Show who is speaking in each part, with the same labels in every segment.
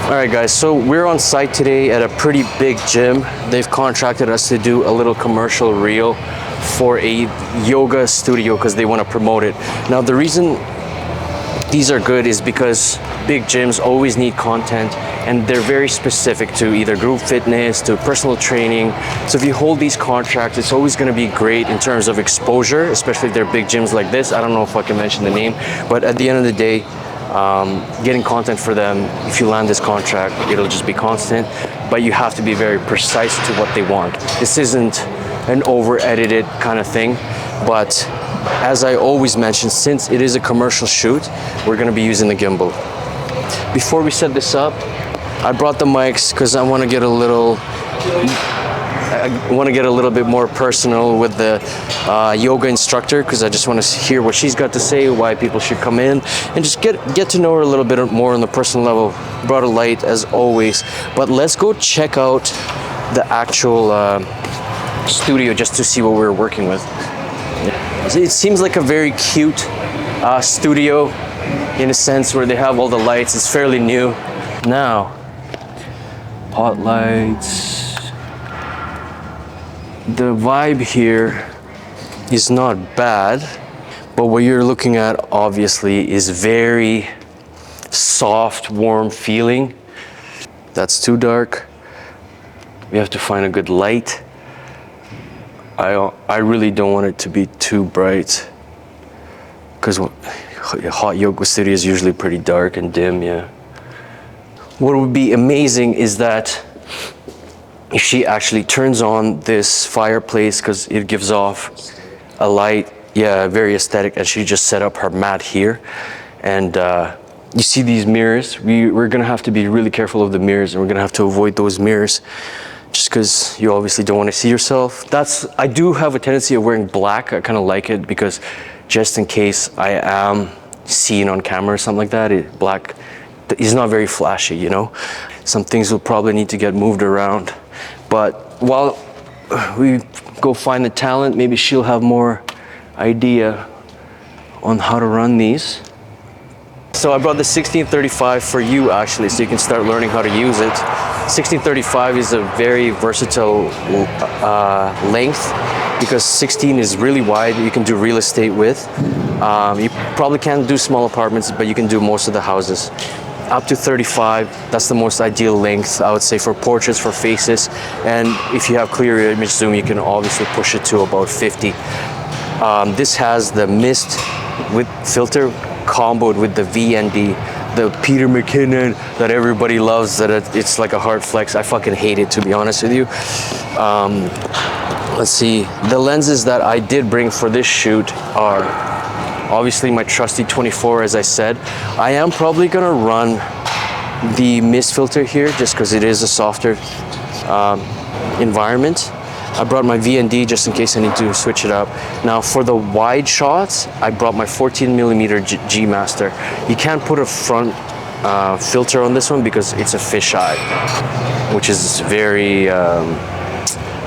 Speaker 1: All right guys, so we're on site today at a pretty big gym. They've contracted us to do a little commercial reel for a yoga studio because they want to promote it. Now the reason these are good is because big gyms always need content and they're very specific to either group fitness, to personal training. So if you hold these contracts, it's always going to be great in terms of exposure, especially if they're big gyms like this. I don't know if I can mention the name, but at the end of the day, getting content for them, if you land this contract, it'll just be constant, but you have to be very precise to what they want. This isn't an over-edited kind of thing, but as I always mention, since it is a commercial shoot, we're going to be using the gimbal. Before we set this up, I brought the mics because I want to get a little bit more personal with the yoga instructor, because I just want to hear what she's got to say, why people should come in, and just get to know her a little bit more on the personal level. Brought a light as always, but let's go check out the actual studio just to see what we're working with. It seems like a very cute studio in a sense where they have all the lights. It's fairly new. Now, hot lights. The vibe here is not bad, but what you're looking at obviously is very soft, warm feeling. That's too dark. We have to find a good light. I really don't want it to be too bright, because hot yoga studio is usually pretty dark and dim, yeah. What would be amazing is that if she actually turns on this fireplace, because it gives off a light, yeah, very aesthetic, and she just set up her mat here. And you see these mirrors, we're gonna have to be really careful of the mirrors, and we're gonna have to avoid those mirrors just because you obviously don't want to see yourself. I do have a tendency of wearing black. I kind of like it because just in case I am seen on camera or something like that, black is not very flashy, you know? Some things will probably need to get moved around. But while we go find the talent, maybe she'll have more idea on how to run these. So I brought the 1635 for you actually, so you can start learning how to use it. 1635 is a very versatile length because 16 is really wide. You can do real estate with. You probably can't do small apartments, but you can do most of the houses. Up to 35, that's the most ideal length, I would say, for portraits, for faces. And if you have clear image zoom, you can obviously push it to about 50. This has the mist with filter comboed with the VND, the Peter McKinnon that everybody loves, that it's like a hard flex. I fucking hate it, to be honest with you. Let's see, the lenses that I did bring for this shoot are obviously my trusty 24, as I said. I am probably gonna run the mist filter here just because it is a softer environment. I brought my VND just in case I need to switch it up. Now for the wide shots, I brought my 14mm G Master. You can't put a front filter on this one because it's a fisheye, which is very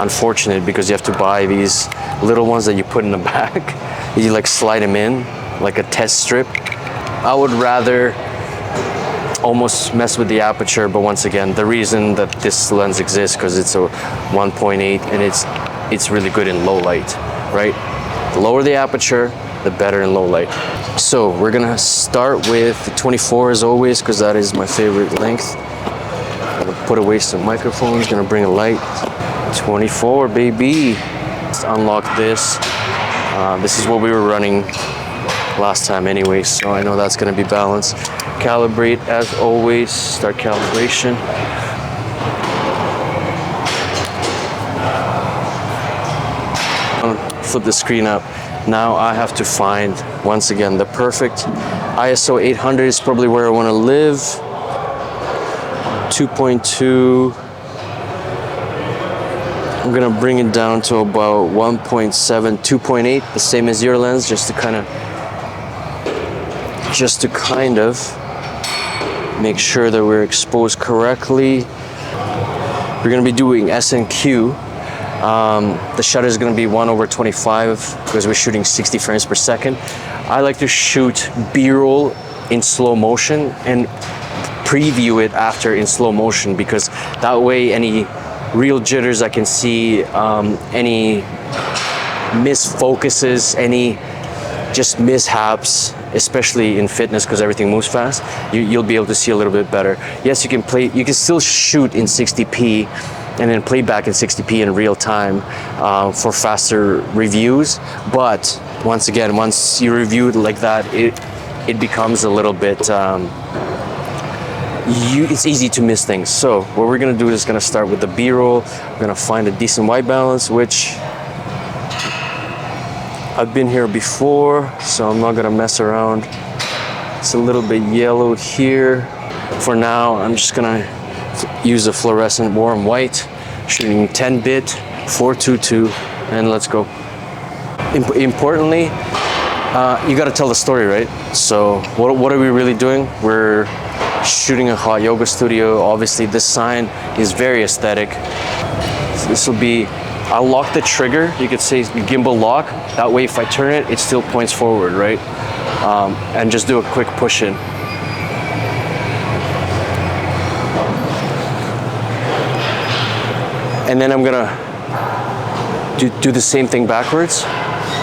Speaker 1: unfortunate because you have to buy these little ones that you put in the back. You like slide them in like a test strip. I would rather almost mess with the aperture, but once again, the reason that this lens exists because it's a 1.8 and it's really good in low light, right? The lower the aperture, the better in low light. So we're gonna start with the 24 as always, because that is my favorite length. I'm gonna put away some microphones, gonna bring a light. 24, baby. Let's unlock this. This is what we were running last time anyway, so I know that's gonna be balanced. Calibrate as always, start calibration. Flip the screen up. Now I have to find, once again, the perfect ISO 800 is probably where I wanna live. 2.2. I'm gonna bring it down to about 1.7, 2.8, the same as your lens, just to kind of make sure that we're exposed correctly. We're gonna be doing S&Q. The shutter is gonna be 1/25 because we're shooting 60 frames per second. I like to shoot B-roll in slow motion, and preview it after in slow motion, because that way any real jitters I can see, any misfocuses, any just mishaps, especially in fitness because everything moves fast, you'll be able to see a little bit better. Yes, you can still shoot in 60p and then play back in 60p in real time for faster reviews, but once again, once you review it like that, it becomes a little bit it's easy to miss things. So what we're gonna do is gonna start with the B-roll. We're gonna find a decent white balance, which I've been here before, so I'm not gonna mess around. It's a little bit yellowed here. For now, I'm just gonna use a fluorescent warm white, shooting 10-bit, 422, and let's go. Importantly, you gotta tell the story, right? So what are we really doing? We're shooting a hot yoga studio. Obviously this sign is very aesthetic. So this will be, I'll lock the trigger, you could say gimbal lock, that way if I turn it, it still points forward, right? And just do a quick push in. And then I'm gonna do the same thing backwards.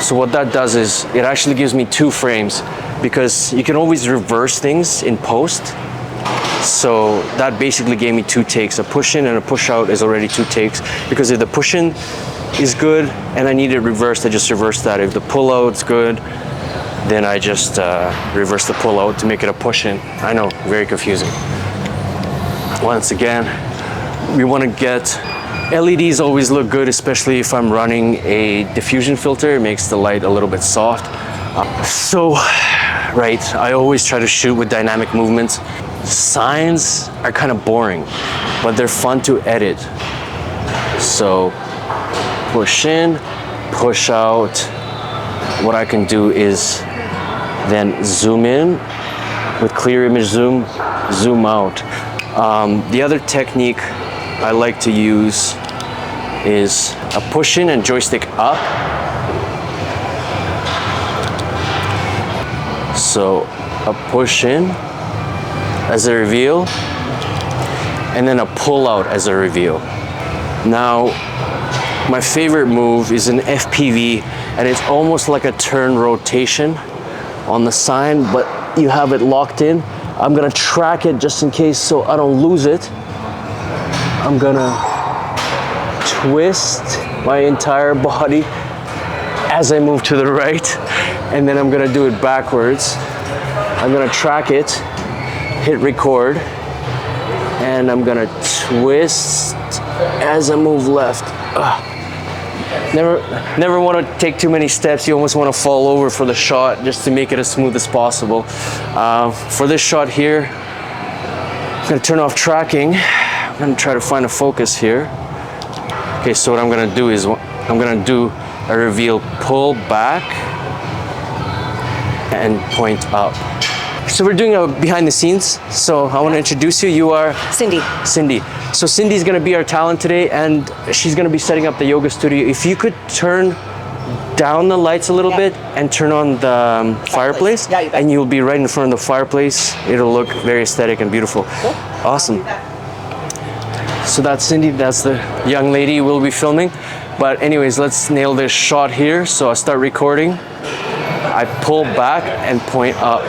Speaker 1: So what that does is, it actually gives me 2 frames, because you can always reverse things in post. So that basically gave me 2 takes. A push in and a push out is already 2 takes, because if the push in is good and I need it reversed, I just reverse that. If the pull out's good, then I just reverse the pull out to make it a push in. I know, very confusing. Once again, we want to get, LEDs always look good, especially if I'm running a diffusion filter. It makes the light a little bit soft. Right, I always try to shoot with dynamic movements. Signs are kind of boring, but they're fun to edit. So push in, push out. What I can do is then zoom in with clear image zoom, zoom out. The other technique I like to use is a push in and joystick up. So a push in as a reveal, and then a pull out as a reveal. Now, my favorite move is an FPV, and it's almost like a turn rotation on the sign, but you have it locked in. I'm gonna track it just in case so I don't lose it. I'm gonna twist my entire body as I move to the right, and then I'm gonna do it backwards. I'm gonna track it, hit record, and I'm gonna twist as I move left. Never want to take too many steps. You almost want to fall over for the shot just to make it as smooth as possible. For this shot here, I'm gonna turn off tracking. I'm gonna try to find a focus here. Okay, so what I'm gonna do is I'm gonna do a reveal, pull back and point up. So we're doing a behind the scenes. So I want to introduce you. You are?
Speaker 2: Cindy.
Speaker 1: Cindy. So Cindy's going to be our talent today, and she's going to be setting up the yoga studio. If you could turn down the lights a little bit and turn on the fireplace, and you'll be right in front of the fireplace. It'll look very aesthetic and beautiful. Cool. Awesome. So that's Cindy. That's the young lady we'll be filming. But anyways, let's nail this shot here. So I start recording. I pull back and point up.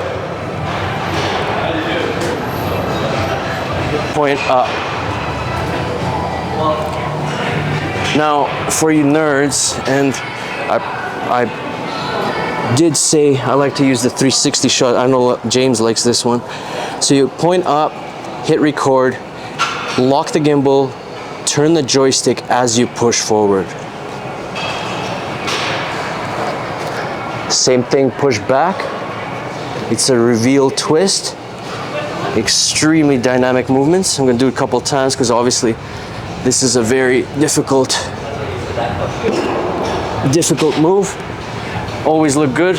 Speaker 1: Point up. Now, for you nerds, and I did say I like to use the 360 shot. I know James likes this one. So you point up, hit record, lock the gimbal, turn the joystick as you push forward. Same thing, push back. It's a reveal twist. Extremely dynamic movements. I'm going to do it a couple times because obviously this is a very difficult move. Always look good.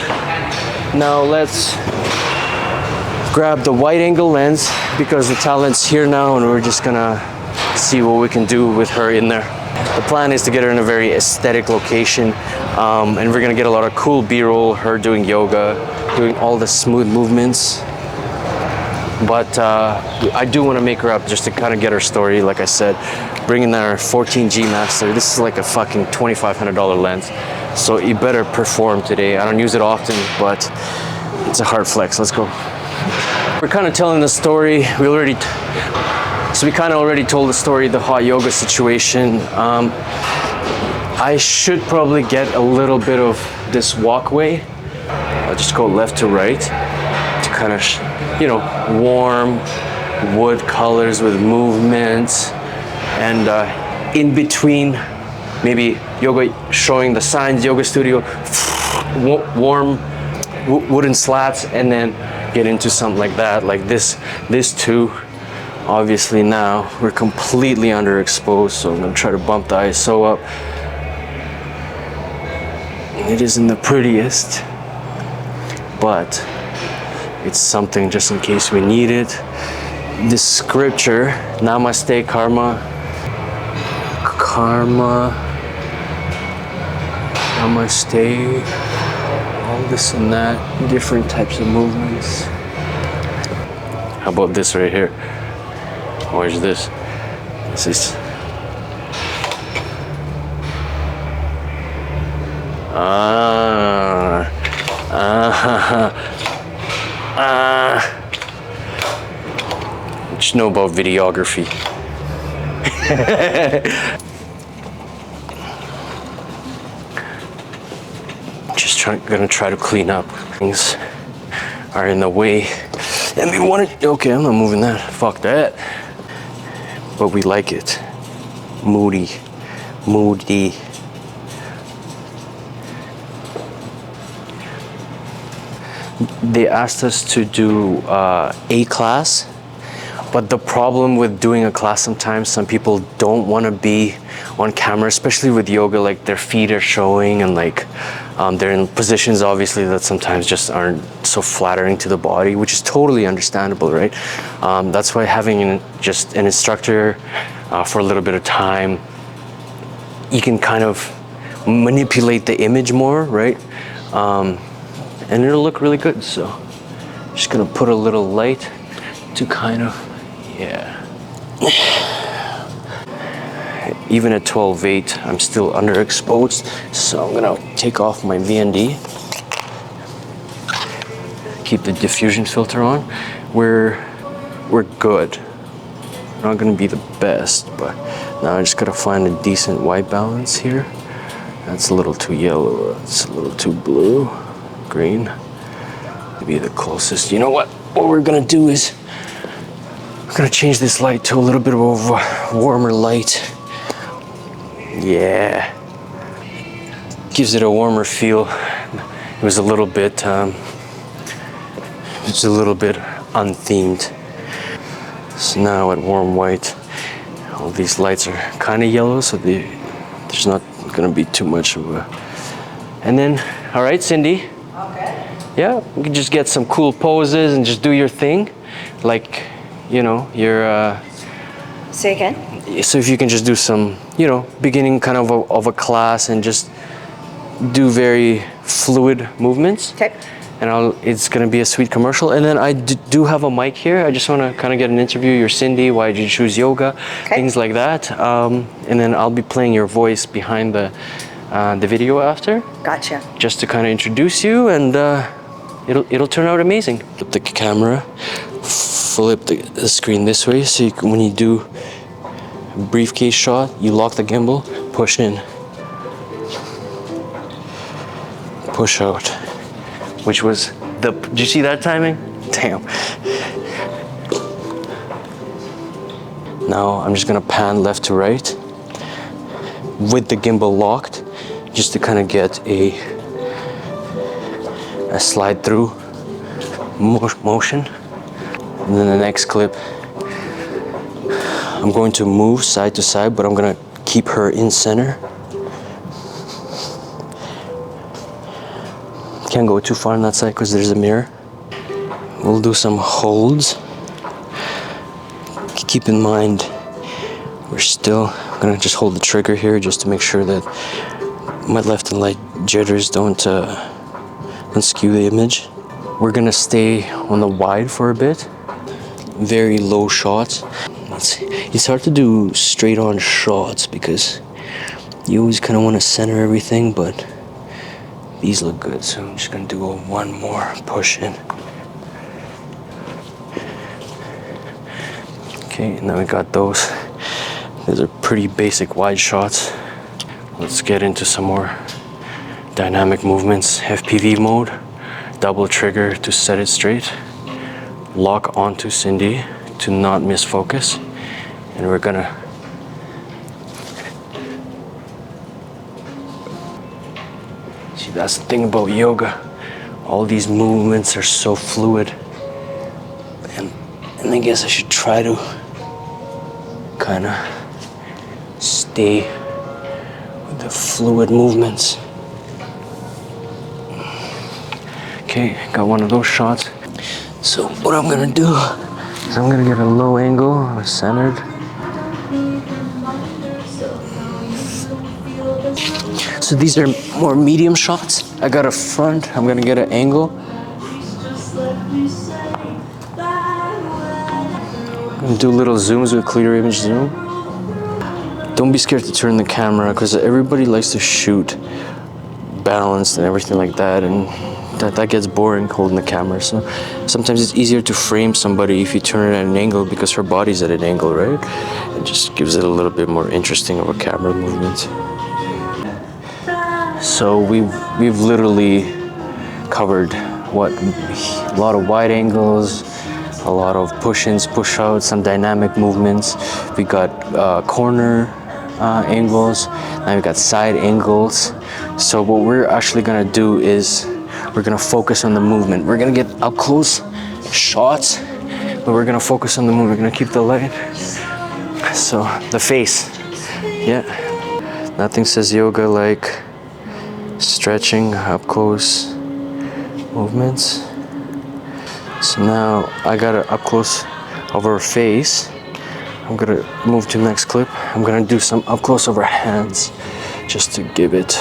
Speaker 1: Now let's grab the wide angle lens because the talent's here now, and we're just gonna see what we can do with her in there. The plan is to get her in a very aesthetic location, and we're gonna get a lot of cool B-roll, her doing yoga, doing all the smooth movements. But I do want to make her up just to kind of get her story. Like I said, bringing our 14G Master. This is like a fucking $2,500 lens, so it better perform today. I don't use it often, but it's a hard flex. Let's go. We're kind of telling the story. We kind of already told the story, the hot yoga situation. I should probably get a little bit of this walkway. I'll just go left to right to kind of, warm wood colors with movements, and in between, maybe yoga, showing the signs, yoga studio, warm wooden slats, and then get into something like that, like this too. Obviously now we're completely underexposed, so I'm gonna try to bump the ISO up. It isn't the prettiest, but it's something just in case we need it. This scripture, Namaste Karma, Namaste, all this and that, different types of movements. How about this right here? Where's this? This is what you know about videography? Gonna try to clean up. Things are in the way, and we want it. Okay, I'm not moving that. Fuck that. But we like it. Moody. They asked us to do a class, but the problem with doing a class, sometimes some people don't want to be on camera, especially with yoga, like their feet are showing, and like they're in positions obviously that sometimes just aren't so flattering to the body, which is totally understandable, right? That's why having just an instructor for a little bit of time, you can kind of manipulate the image more, right? And it'll look really good. So just gonna put a little light to kind of, yeah. Even at 12.8, I'm still underexposed, so I'm gonna take off my VND. Keep the diffusion filter on. We're good. Not gonna be the best, but now I just gotta find a decent white balance here. That's a little too yellow, that's a little too blue. Green to be the closest. You know what we're gonna do is we're gonna change this light to a little bit of a warmer light. Yeah, gives it a warmer feel. It was a little bit unthemed. So now at warm white, all these lights are kind of yellow, so there's not gonna be too much of a. And then, all right, Cindy.
Speaker 2: Okay.
Speaker 1: Yeah, you can just get some cool poses and just do your thing, like, your.
Speaker 2: Say again.
Speaker 1: So if you can just do some, beginning kind of a class and just do very fluid movements.
Speaker 2: Okay.
Speaker 1: And it's gonna be a sweet commercial. And then I do have a mic here. I just wanna kind of get an interview. You're Cindy, why did you choose yoga? Okay. Things like that. And then I'll be playing your voice behind the video after.
Speaker 2: Gotcha.
Speaker 1: Just to kind of introduce you, and it'll turn out amazing. Flip the camera, flip the screen this way, so when you do a briefcase shot, you lock the gimbal, push in, push out, which was did you see that timing? Damn. Now I'm just gonna pan left to right with the gimbal locked, just to kind of get a slide through motion. And then the next clip, I'm going to move side to side, but I'm gonna keep her in center. Can't go too far on that side because there's a mirror. We'll do some holds. Keep in mind, I'm gonna just hold the trigger here just to make sure that my left and right jitters don't skew the image. We're gonna stay on the wide for a bit. very low shots. It's hard to do straight on shots because you always kind of want to center everything, but these look good, so I'm just gonna do one more push in. Okay, and then we got those. Those are pretty basic wide shots. Let's get into some more dynamic movements. FPV mode, double trigger to set it straight. Lock onto Cindy to not miss focus. And we're gonna see, that's the thing about yoga. All these movements are so fluid. And I guess I should try to kind of stay with the fluid movements. Okay, got one of those shots. So what I'm gonna do is I'm gonna get a low angle, centered. So these are more medium shots. I got a front, I'm gonna get an angle. I'm gonna do little zooms with clear image zoom. Don't be scared to turn the camera because everybody likes to shoot balanced and everything like that, and that gets boring holding the camera. So sometimes it's easier to frame somebody if you turn it at an angle because her body's at an angle, right? It just gives it a little bit more interesting of a camera movement. So we've literally covered a lot of wide angles, a lot of push-ins, push-outs, some dynamic movements. We got corner angles, and we got side angles. So what we're actually gonna do is we're gonna focus on the movement. We're gonna get up close shots, but we're gonna focus on the movement. We're gonna keep the light. So the face, yeah. Nothing says yoga like stretching, up close movements. So now I got it up close of her face. I'm gonna move to the next clip. I'm gonna do some up close of her hands just to give it.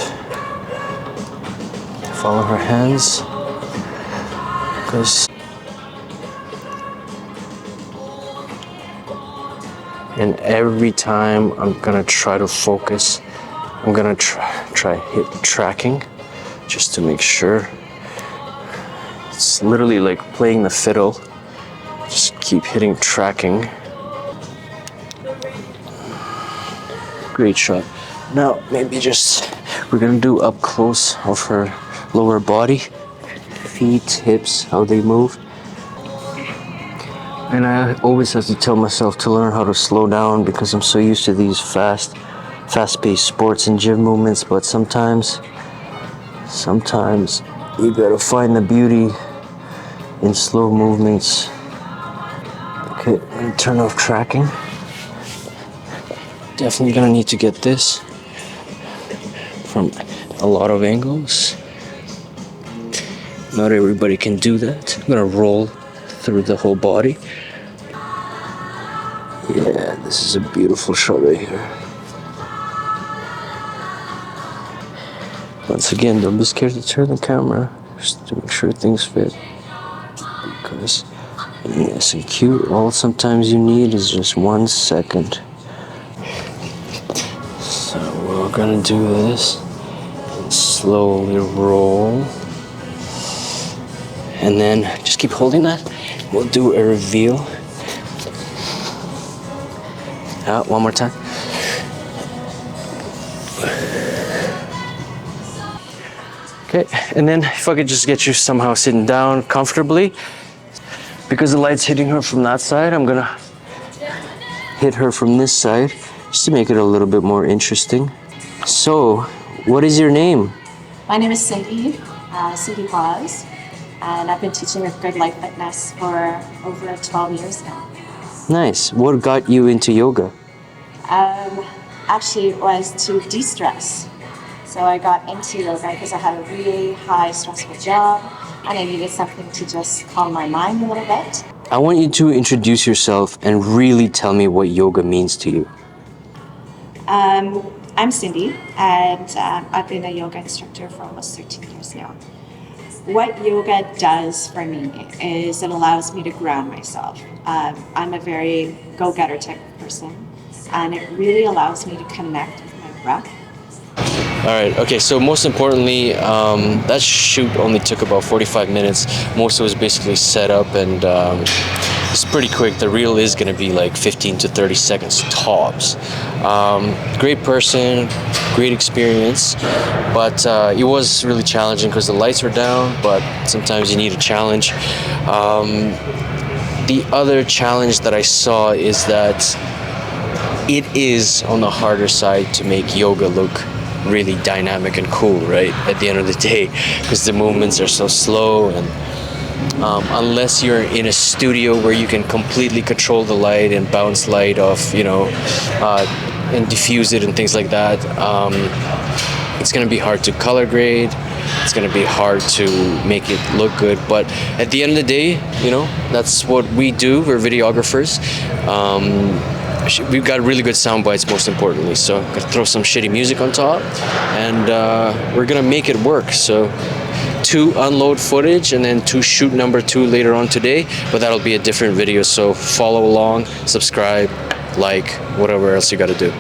Speaker 1: Follow her hands. And every time I'm gonna try to focus, I'm gonna try hit tracking just to make sure. It's literally like playing the fiddle. Just keep hitting tracking. Great shot. Now maybe just, we're gonna do up close of her lower body. Feet, hips, how they move. And I always have to tell myself to learn how to slow down because I'm so used to these fast-paced sports and gym movements, but sometimes you gotta find the beauty in slow movements. Okay, I'm gonna turn off tracking. Definitely gonna need to get this from a lot of angles. Not everybody can do that. I'm gonna roll through the whole body. Yeah, this is a beautiful shot right here. Once again, don't be scared to turn the camera just to make sure things fit. Because nice and cute, all sometimes you need is just 1 second. So we're gonna do this and slowly roll. And then just keep holding that. We'll do a reveal. One more time. Okay, and then if I could just get you somehow sitting down comfortably. Because the light's hitting her from that side, I'm gonna hit her from this side just to make it a little bit more interesting. So, what is your name?
Speaker 2: My name is Cindy, Cindy Hawes, and I've been teaching with Good Life Fitness for over 12 years now.
Speaker 1: Nice. What got you into yoga?
Speaker 2: Actually, it was to de-stress. So I got into yoga because I had a really high stressful job and I needed something to just calm my mind a little bit.
Speaker 1: I want you to introduce yourself and really tell me what yoga means to you.
Speaker 2: I'm Cindy, and I've been a yoga instructor for almost 13 years now. what yoga does for me is it allows me to ground myself. I'm a very go-getter type of person, and it really allows me to connect with my breath.
Speaker 1: All right. Okay. So most importantly, that shoot only took about 45 minutes. Most of it was basically set up, and it's pretty quick. The reel is going to be like 15 to 30 seconds tops. Great person, great experience, but it was really challenging because the lights were down. But sometimes you need a challenge. The other challenge that I saw is that it is on the harder side to make yoga look really dynamic and cool, right? At the end of the day, because the movements are so slow, and unless you're in a studio where you can completely control the light and bounce light off, and diffuse it and things like that, it's going to be hard to color grade. It's going to be hard to make it look good. But at the end of the day, that's what we do. We're videographers. We've got really good sound bites, most importantly. So I'm gonna throw some shitty music on top, and we're gonna make it work. So 2 unload footage, and then 2 shoot number 2 later on today. But that'll be a different video. So follow along, subscribe, like, whatever else you gotta do.